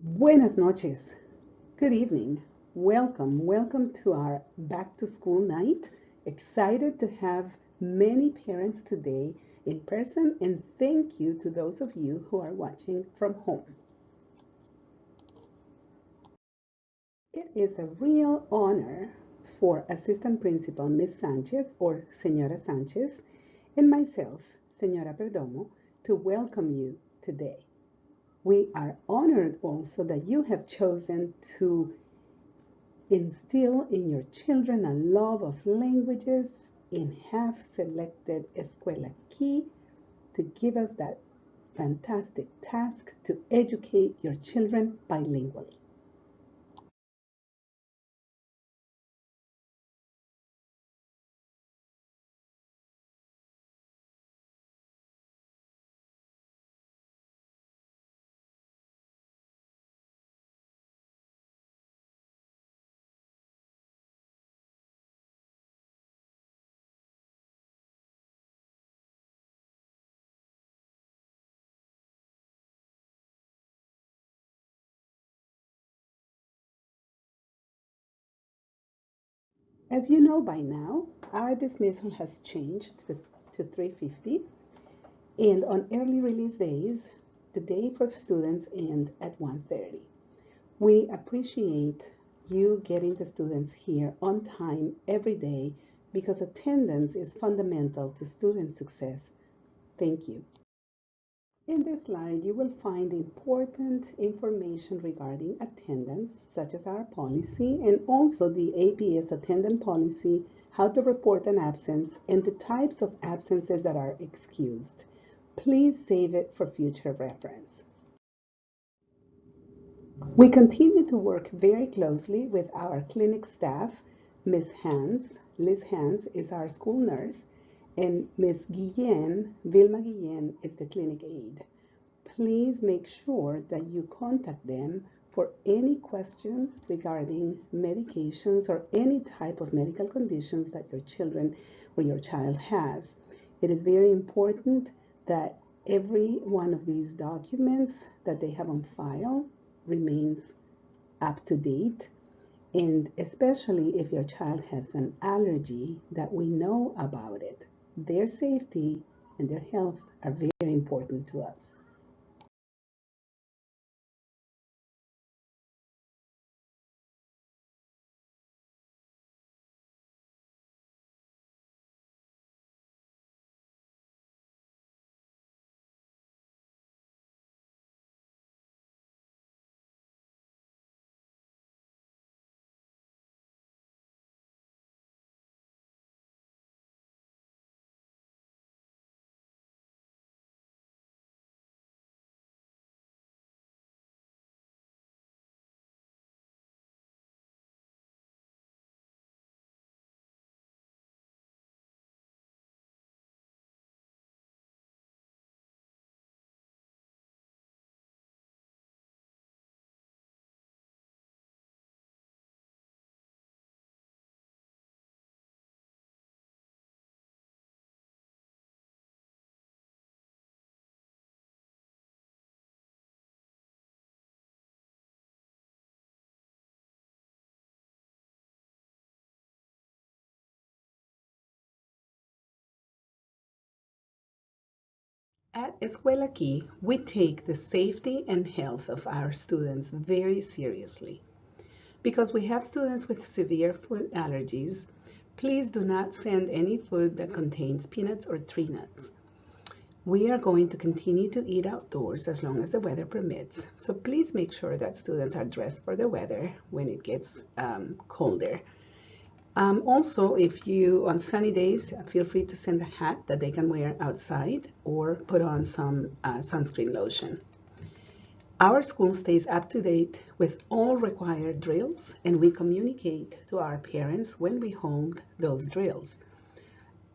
Buenas noches. Good evening. Welcome to our back to school night. Excited to have many parents today in person, and thank you to those of you who are watching from home. It is a real honor for Assistant Principal Ms. Sanchez or Señora Sanchez and myself, Señora Perdomo, to welcome you today. We are honored also that you have chosen to instill in your children a love of languages and have selected Escuela Key to give us that fantastic task to educate your children bilingually. As you know by now, our dismissal has changed to 3:50, and on early release days, the day for students end at 1:30. We appreciate you getting the students here on time every day because attendance is fundamental to student success. Thank you. In this slide, you will find important information regarding attendance, such as our policy and also the APS attendance policy, how to report an absence, and the types of absences that are excused. Please save it for future reference. We continue to work very closely with our clinic staff. Ms. Hans, Liz Hans is our school nurse, and Ms. Guillen, Vilma Guillen, is the clinic aide. Please make sure that you contact them for any question regarding medications or any type of medical conditions that your children or your child has. It is very important that every one of these documents that they have on file remains up to date, and especially if your child has an allergy, that we know about it. Their safety and their health are very important to us. At Escuela Key, we take the safety and health of our students very seriously. Because we have students with severe food allergies, please do not send any food that contains peanuts or tree nuts. We are going to continue to eat outdoors as long as the weather permits, so please make sure that students are dressed for the weather when it gets colder. Also, if you, on sunny days, feel free to send a hat that they can wear outside or put on some sunscreen lotion. Our school stays up to date with all required drills, and we communicate to our parents when we hold those drills.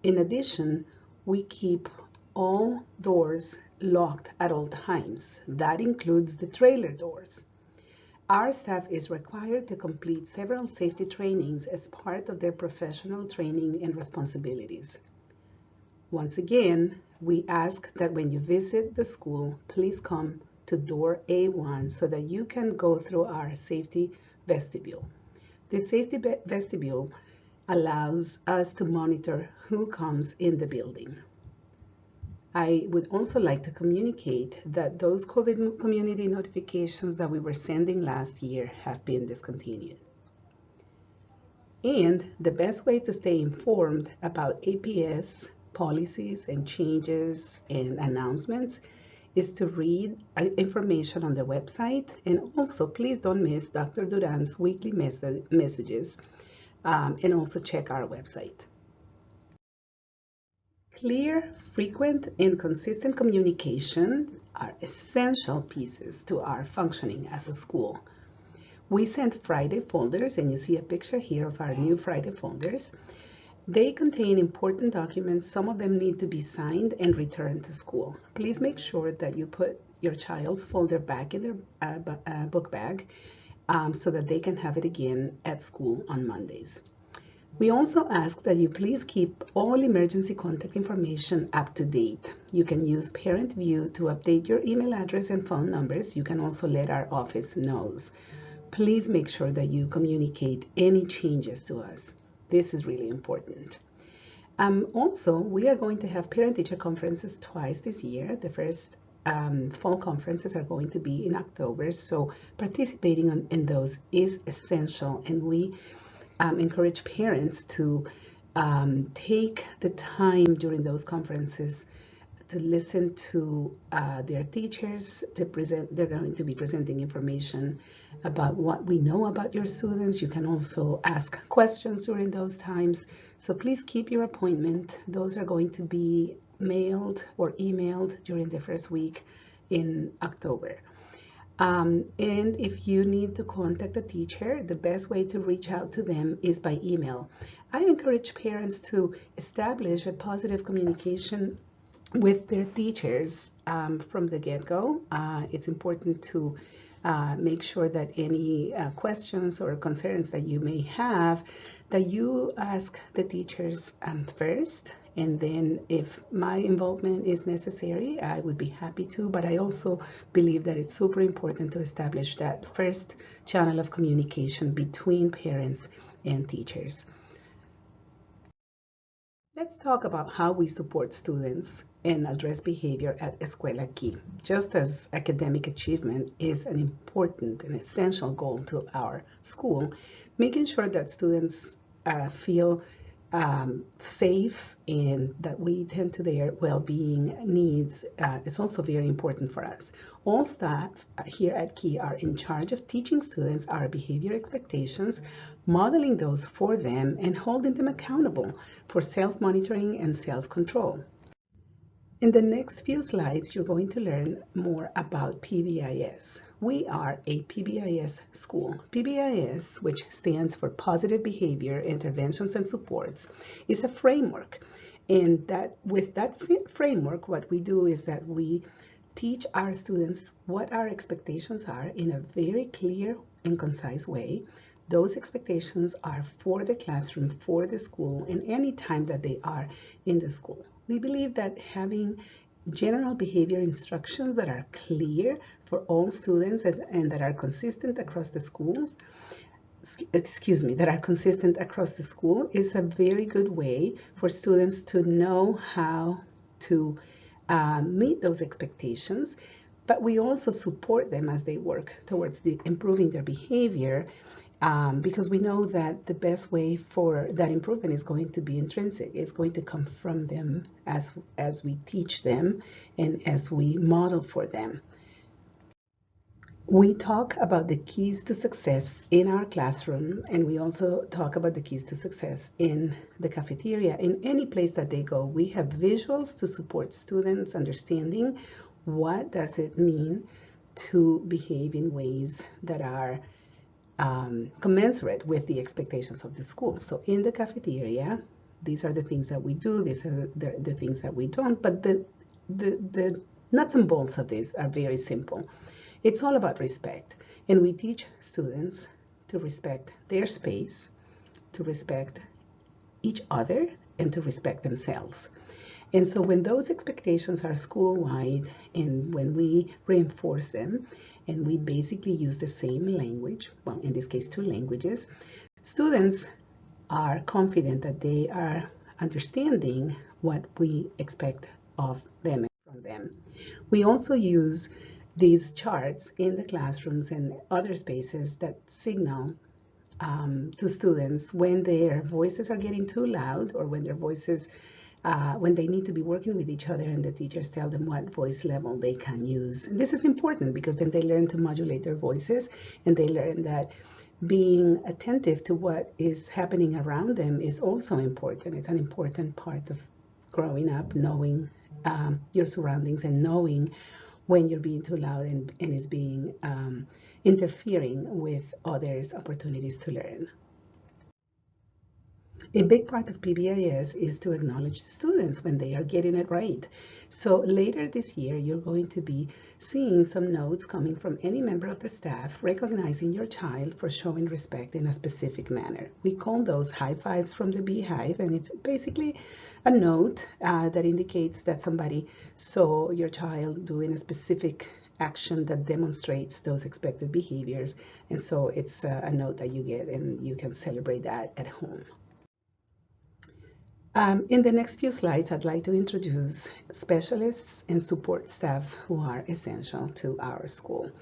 In addition, we keep all doors locked at all times. That includes the trailer doors. Our staff is required to complete several safety trainings as part of their professional training and responsibilities. Once again, we ask that when you visit the school, please come to door A1 so that you can go through our safety vestibule. The safety vestibule allows us to monitor who comes in the building. I would also like to communicate that those COVID community notifications that we were sending last year have been discontinued. And the best way to stay informed about APS policies and changes and announcements is to read information on the website, and also please don't miss Dr. Duran's weekly messages, and also check our website. Clear, frequent, and consistent communication are essential pieces to our functioning as a school. We sent Friday folders, and you see a picture here of our new Friday folders. They contain important documents. Some of them need to be signed and returned to school. Please make sure that you put your child's folder back in their book bag so that they can have it again at school on Mondays. We also ask that you please keep all emergency contact information up to date. You can use Parent View to update your email address and phone numbers. You can also let our office know. Please make sure that you communicate any changes to us. This is really important. Also, we are going to have parent-teacher conferences twice this year. The first fall conferences are going to be in October, so participating in those is essential, and we encourage parents to take the time during those conferences to listen to their teachers to present. They're going to be presenting information about what we know about your students. You can also ask questions during those times. So please keep your appointment. Those are going to be mailed or emailed during the first week in October. And if you need to contact a teacher, the best way to reach out to them is by email. I encourage parents to establish a positive communication with their teachers from the get-go. It's important to make sure that any questions or concerns that you may have, that you ask the teachers first, and then if my involvement is necessary, I would be happy to, but I also believe that it's super important to establish that first channel of communication between parents and teachers. Let's talk about how we support students and address behavior at Escuela Key. Just as academic achievement is an important and essential goal to our school, making sure that students feel safe and that we tend to their well-being needs is also very important for us. All staff here at Key are in charge of teaching students our behavior expectations, modeling those for them, and holding them accountable for self-monitoring and self-control. In the next few slides, you're going to learn more about PBIS. We are a PBIS school. PBIS, which stands for Positive Behavior Interventions and Supports, is a framework. And with that framework, what we do is that we teach our students what our expectations are in a very clear and concise way. Those expectations are for the classroom, for the school, and any time that they are in the school. We believe that having general behavior instructions that are clear for all students and that are consistent across the schools, that are consistent across the school is a very good way for students to know how to meet those expectations. But we also support them as they work towards improving their behavior, because we know that the best way for that improvement is going to be intrinsic. It's going to come from them as we teach them and as we model for them. We talk about the keys to success in our classroom, and we also talk about the keys to success in the cafeteria. In any place that they go, we have visuals to support students understanding what does it mean to behave in ways that are commensurate with the expectations of the school. So in the cafeteria, these are the things that we do, these are the things that we don't, but the nuts and bolts of this are very simple. It's all about respect, and we teach students to respect their space, to respect each other, and to respect themselves. And so when those expectations are school-wide and when we reinforce them and we basically use the same language, well, in this case, two languages, students are confident that they are understanding what we expect of them and from them. We also use these charts in the classrooms and other spaces that signal to students when their voices are getting too loud or when their voices when they need to be working with each other and the teachers tell them what voice level they can use. And this is important because then they learn to modulate their voices and they learn that being attentive to what is happening around them is also important. It's an important part of growing up, knowing your surroundings and knowing when you're being too loud and is being interfering with others' opportunities to learn. A big part of PBIS is to acknowledge the students when they are getting it right. So later this year, you're going to be seeing some notes coming from any member of the staff recognizing your child for showing respect in a specific manner. We call those high fives from the beehive, and it's basically a note that indicates that somebody saw your child doing a specific action that demonstrates those expected behaviors. And so it's a note that you get and you can celebrate that at home. In the next few slides, I'd like to introduce specialists and support staff who are essential to our school.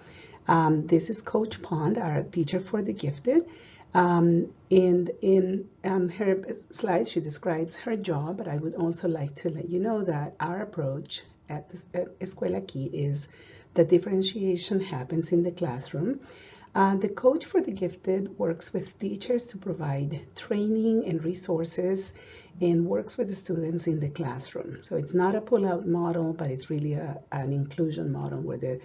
This is Coach Pond, our teacher for the gifted. And in her slides, she describes her job, but I would also like to let you know that our approach at Escuela Key is that differentiation happens in the classroom. The coach for the gifted works with teachers to provide training and resources and works with the students in the classroom. So it's not a pull-out model, but it's really an inclusion model where the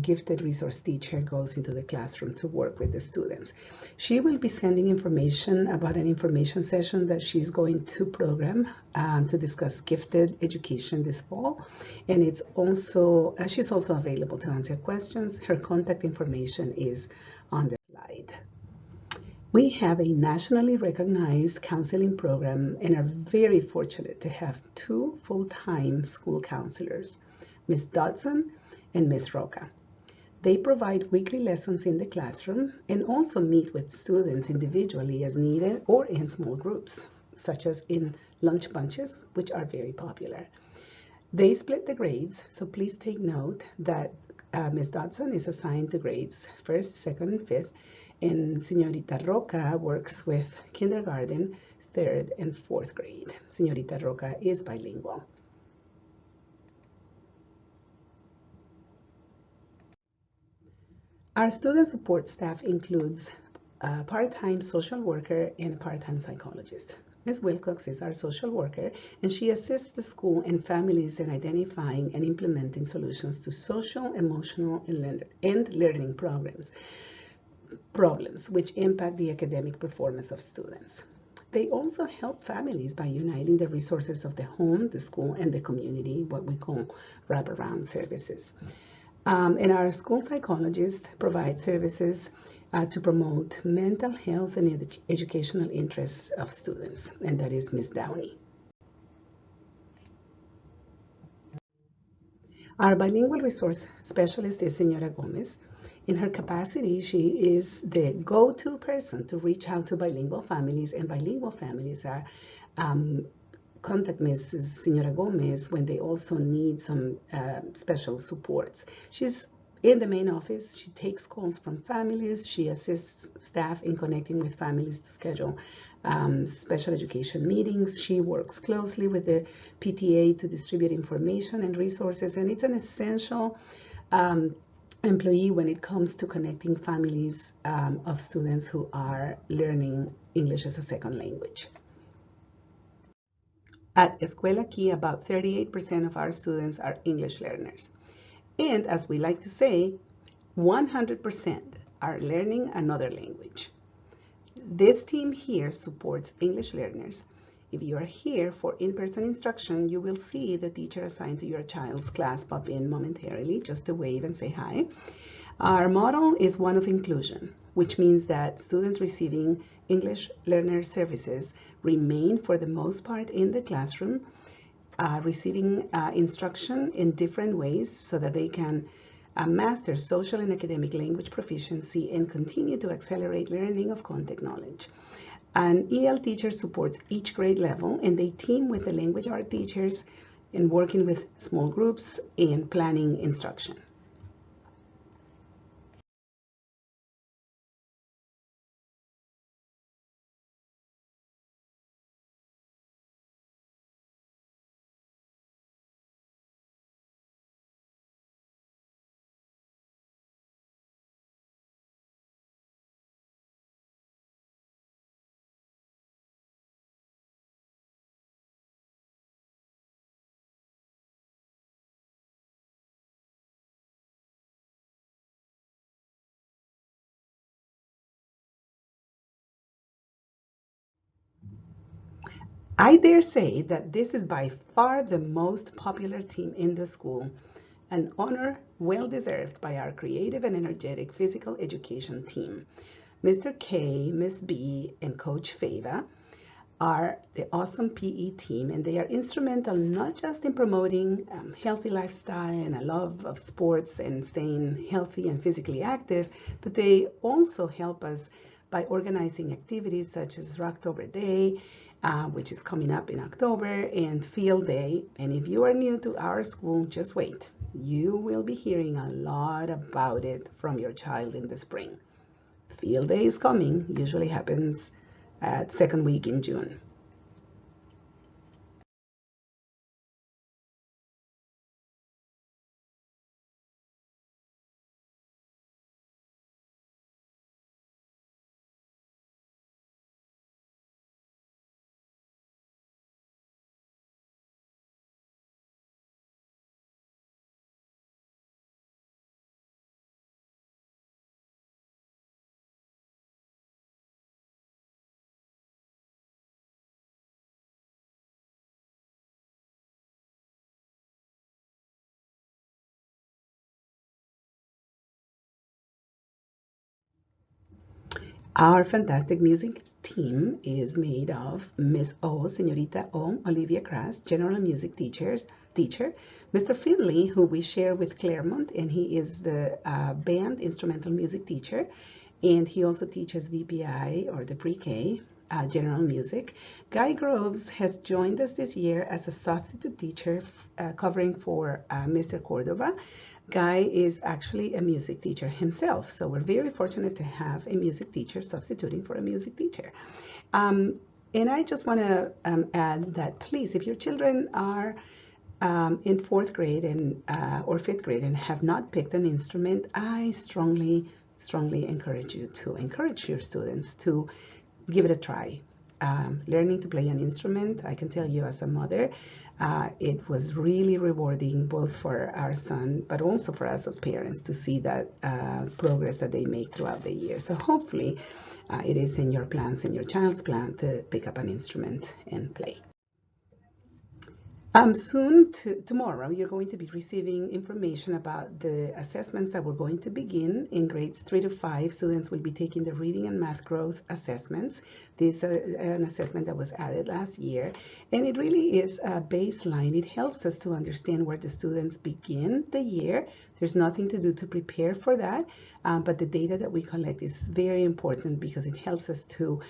gifted resource teacher goes into the classroom to work with the students. She will be sending information about an information session that she's going to program to discuss gifted education this fall. And it's also, she's also available to answer questions. Her contact information is on the slide. We have a nationally recognized counseling program and are very fortunate to have two full-time school counselors, Ms. Dodson and Ms. Roca. They provide weekly lessons in the classroom and also meet with students individually as needed or in small groups, such as in lunch bunches, which are very popular. They split the grades, so please take note that Ms. Dodson is assigned to grades 1st, 2nd, and 5th, and Señorita Roca works with kindergarten, 3rd, and 4th grade. Señorita Roca is bilingual. Our student support staff includes a part-time social worker and a part-time psychologist. Ms. Wilcox is our social worker, and she assists the school and families in identifying and implementing solutions to social, emotional, and learning problems which impact the academic performance of students. They also help families by uniting the resources of the home, the school, and the community, what we call wraparound services. And our school psychologist provides services to promote mental health and educational interests of students, and that is Ms. Downey. Our bilingual resource specialist is Senora Gomez. In her capacity, she is the go-to person to reach out to bilingual families, and bilingual families are contact Mrs. Senora Gomez when they also need some special supports. She's in the main office. She takes calls from families. She assists staff in connecting with families to schedule special education meetings. She works closely with the PTA to distribute information and resources, and it's an essential employee when it comes to connecting families of students who are learning English as a second language. At Escuela Key, about 38% of our students are English learners. And as we like to say, 100% are learning another language. This team here supports English learners. If you are here for in-person instruction, you will see the teacher assigned to your child's class pop in momentarily just to wave and say hi. Our model is one of inclusion, which means that students receiving English learner services remain for the most part in the classroom receiving instruction in different ways so that they can master social and academic language proficiency and continue to accelerate learning of content knowledge. An EL teacher supports each grade level, and they team with the language art teachers in working with small groups and planning instruction. I dare say that this is by far the most popular team in the school, an honor well deserved by our creative and energetic physical education team. Mr. K, Miss B, and Coach Fava are the awesome PE team, and they are instrumental not just in promoting healthy lifestyle and a love of sports and staying healthy and physically active, but they also help us by organizing activities such as Rocktober Day, which is coming up in October, and Field Day. And if you are new to our school, just wait. You will be hearing a lot about it from your child in the spring. Field Day is coming, usually happens at second week in June. Our fantastic music team is made of Miss O, Señorita O, Olivia Crass, general music teacher, Mr. Finley, who we share with Claremont, and he is the band instrumental music teacher, and he also teaches VPI or the pre-K. General music. Guy Groves has joined us this year as a substitute teacher covering for Mr. Cordova. Guy is actually a music teacher himself, so we're very fortunate to have a music teacher substituting for a music teacher. And I just want to add that please, if your children are in fourth grade and or fifth grade and have not picked an instrument, I strongly encourage you to encourage your students to give it a try. Learning to play an instrument, I can tell you as a mother, it was really rewarding both for our son, but also for us as parents to see that progress that they make throughout the year. So hopefully it is in your plans, in your child's plan, to pick up an instrument and play. Tomorrow, you're going to be receiving information about the assessments that we're going to begin in grades 3 to 5. Students will be taking the reading and math growth assessments. This is an assessment that was added last year, and it really is a baseline. It helps us to understand where the students begin the year. There's nothing to do to prepare for that, but the data that we collect is very important because it helps us to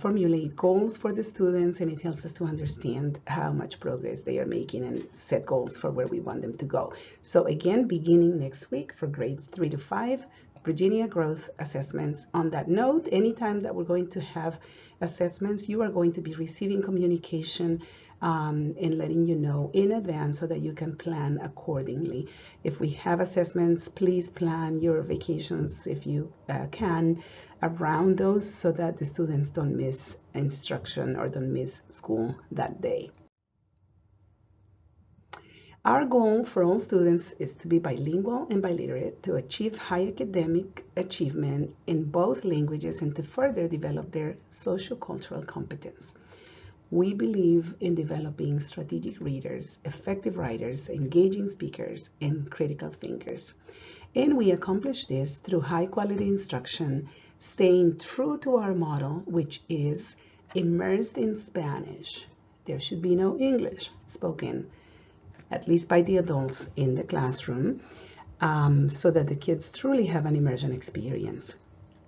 formulate goals for the students, and it helps us to understand how much progress they are making and set goals for where we want them to go. So again, beginning next week for grades 3 to 5, Virginia growth assessments. On that note, anytime that we're going to have assessments, you are going to be receiving communication and letting you know in advance so that you can plan accordingly. If we have assessments, please plan your vacations if you can around those so that the students don't miss instruction or don't miss school that day. Our goal for all students is to be bilingual and biliterate, to achieve high academic achievement in both languages, and to further develop their sociocultural competence. We believe in developing strategic readers, effective writers, engaging speakers, and critical thinkers. And we accomplish this through high quality instruction, staying true to our model, which is immersed in Spanish, there should be no English spoken, at least by the adults in the classroom, so that the kids truly have an immersion experience.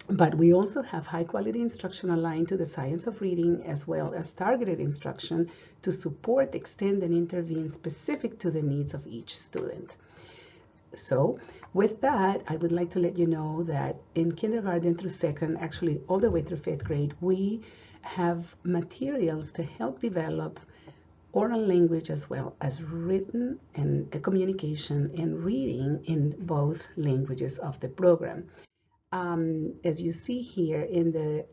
But we also have high quality instruction aligned to the science of reading, as well as targeted instruction to support, extend, and intervene specific to the needs of each student. So with that, I would like to let you know that in kindergarten through second, actually all the way through fifth grade, we have materials to help develop oral language as well as written and communication and reading in both languages of the program. As you see here in the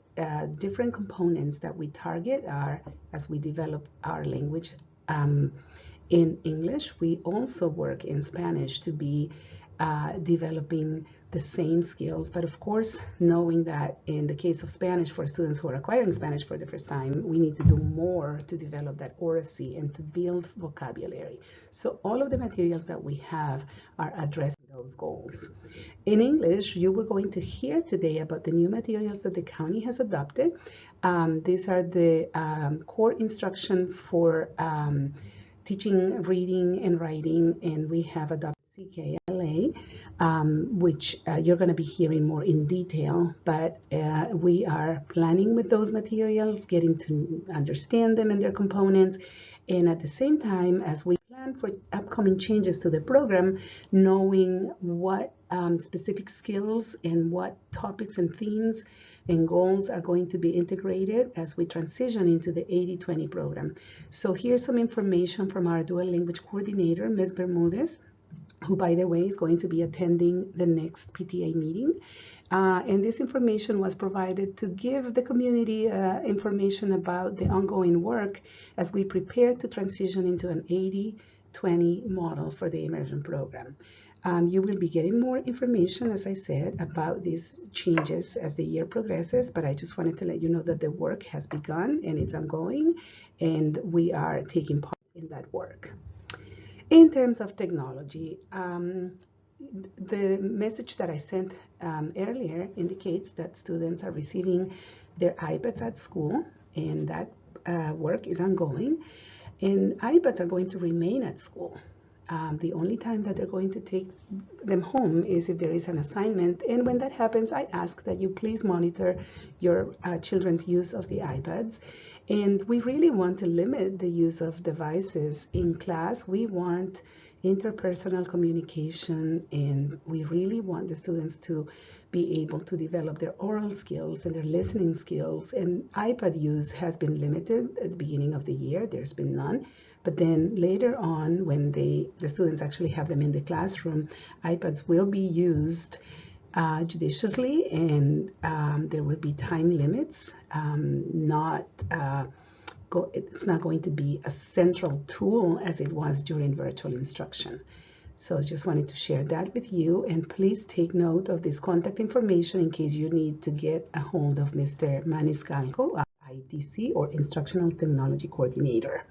different components that we target are, as we develop our language in English, we also work in Spanish to be developing the same skills, but of course, knowing that in the case of Spanish, for students who are acquiring Spanish for the first time, we need to do more to develop that oracy and to build vocabulary. So all of the materials that we have are addressing those goals. In English, you were going to hear today about the new materials that the county has adopted. These are the core instruction for teaching reading and writing, and we have adopted CKLA, which you're going to be hearing more in detail, but we are planning with those materials, getting to understand them and their components, and at the same time, as we plan for upcoming changes to the program, knowing what specific skills and what topics and themes and goals are going to be integrated as we transition into the 80-20 program. So here's some information from our dual language coordinator, Ms. Bermudez, who, by the way, is going to be attending the next PTA meeting. And this information was provided to give the community information about the ongoing work as we prepare to transition into an 80-20 model for the immersion program. You will be getting more information, as I said, about these changes as the year progresses, but I just wanted to let you know that the work has begun and it's ongoing, and we are taking part in that work. In terms of technology, the message that I sent earlier indicates that students are receiving their iPads at school, and that work is ongoing. And iPads are going to remain at school. The only time that they're going to take them home is if there is an assignment. And when that happens, I ask that you please monitor your children's use of the iPads. And we really want to limit the use of devices in class. We want interpersonal communication, and we really want the students to be able to develop their oral skills and their listening skills. And iPad use has been limited at the beginning of the year. There's been none. But then later on, when the students actually have them in the classroom, iPads will be used judiciously, and there will be time limits. It's not going to be a central tool as it was during virtual instruction. So I just wanted to share that with you, and please take note of this contact information in case you need to get a hold of Mr. Maniscalco, ITC, or Instructional Technology Coordinator.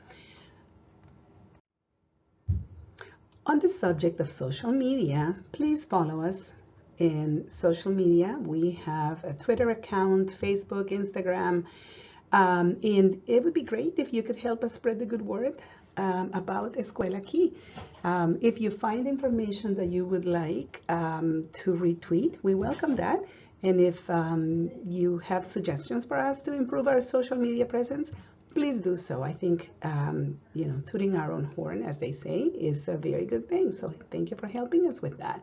On the subject of social media, please follow us in social media. We have a Twitter account, Facebook, Instagram, and it would be great if you could help us spread the good word about Escuela Aquí. If you find information that you would like to retweet, we welcome that. And if you have suggestions for us to improve our social media presence, please do so. I think, tooting our own horn, as they say, is a very good thing. So thank you for helping us with that.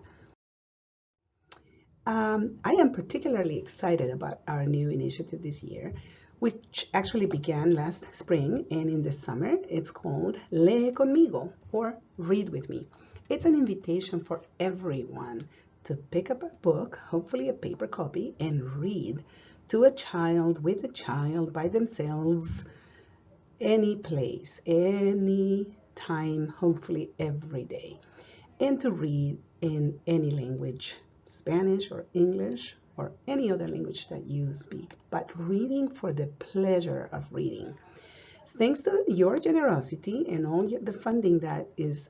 I am particularly excited about our new initiative this year, which actually began last spring, and in the summer, it's called Lee Conmigo, or Read With Me. It's an invitation for everyone to pick up a book, hopefully a paper copy, and read to a child, with a child, by themselves, any place, any time, hopefully every day, and to read in any language, Spanish or English or any other language that you speak, but reading for the pleasure of reading. Thanks to your generosity and all the funding that is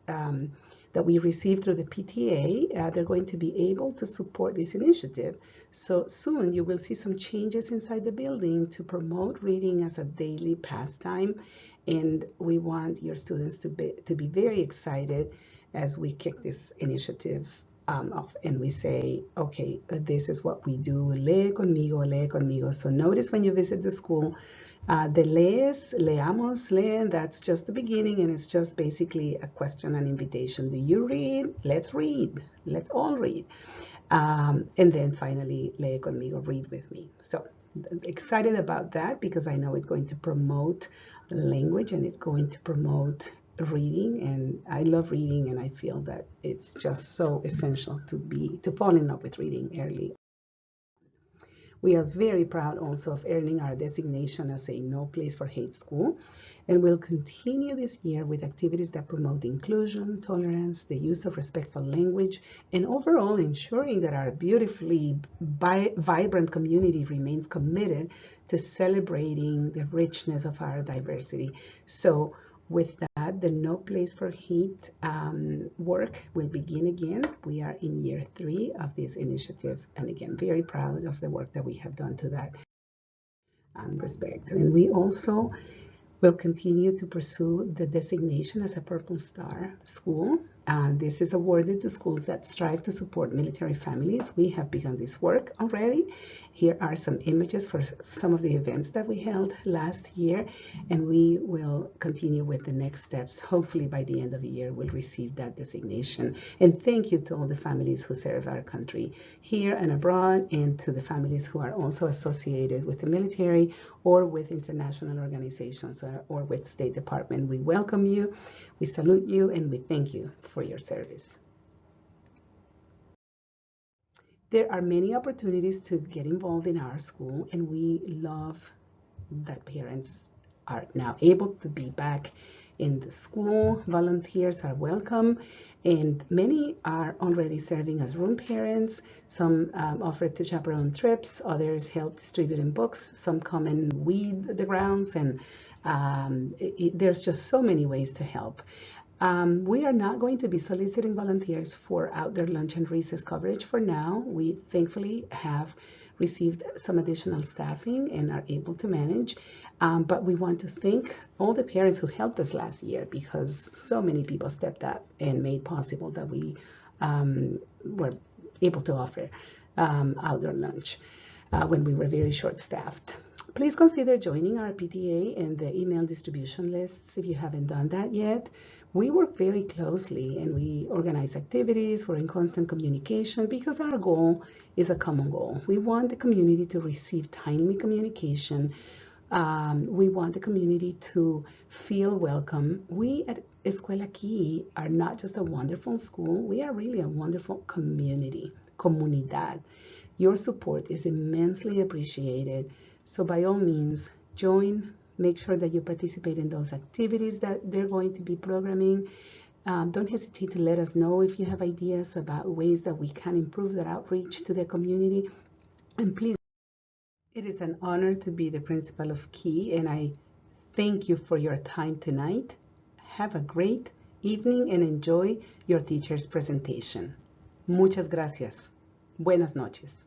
that we receive through the PTA, they're going to be able to support this initiative. So soon you will see some changes inside the building to promote reading as a daily pastime And we want your students to be very excited as we kick this initiative off, and we say, okay, this is what we do. Lee conmigo, lee conmigo. So notice when you visit the school, the lees, leamos, leen, that's just the beginning, and it's just basically a question and invitation. Do you read? Let's read. Let's all read. And then finally, lee conmigo, read with me. So excited about that because I know it's going to promote language and it's going to promote reading, and I love reading, and I feel that it's just so essential to fall in love with reading early. We are very proud also of earning our designation as a No Place for Hate school, and we'll continue this year with activities that promote inclusion, tolerance, the use of respectful language, and overall ensuring that our beautifully vibrant community remains committed to celebrating the richness of our diversity. So with that, the No Place for Hate work will begin again. We are in year 3 of this initiative, and again, very proud of the work that we have done to that respect. And we also will continue to pursue the designation as a Purple Star school. This is awarded to schools that strive to support military families. We have begun this work already. Here are some images for some of the events that we held last year, and we will continue with the next steps. Hopefully by the end of the year, we'll receive that designation. And thank you to all the families who serve our country here and abroad, and to the families who are also associated with the military or with international organizations or with State Department. We welcome you, we salute you, and we thank you for your service. There are many opportunities to get involved in our school, and we love that parents are now able to be back in the school. Volunteers are welcome, and many are already serving as room parents. Some offer to chaperone trips, others help distributing books, some come and weed the grounds, and there's just so many ways to help. We are not going to be soliciting volunteers for outdoor lunch and recess coverage for now. We thankfully have received some additional staffing and are able to manage. But we want to thank all the parents who helped us last year, because so many people stepped up and made possible that we were able to offer outdoor lunch when we were very short-staffed. Please consider joining our PTA and the email distribution lists if you haven't done that yet. We work very closely and we organize activities. We're in constant communication because our goal is a common goal. We want the community to receive timely communication. We want the community to feel welcome. We at Escuela Key are not just a wonderful school, we are really a wonderful community, comunidad. Your support is immensely appreciated. So by all means, join. Make sure that you participate in those activities that they're going to be programming. Don't hesitate to let us know if you have ideas about ways that we can improve that outreach to the community. And please, it is an honor to be the principal of Key, and I thank you for your time tonight. Have a great evening and enjoy your teacher's presentation. Muchas gracias. Buenas noches.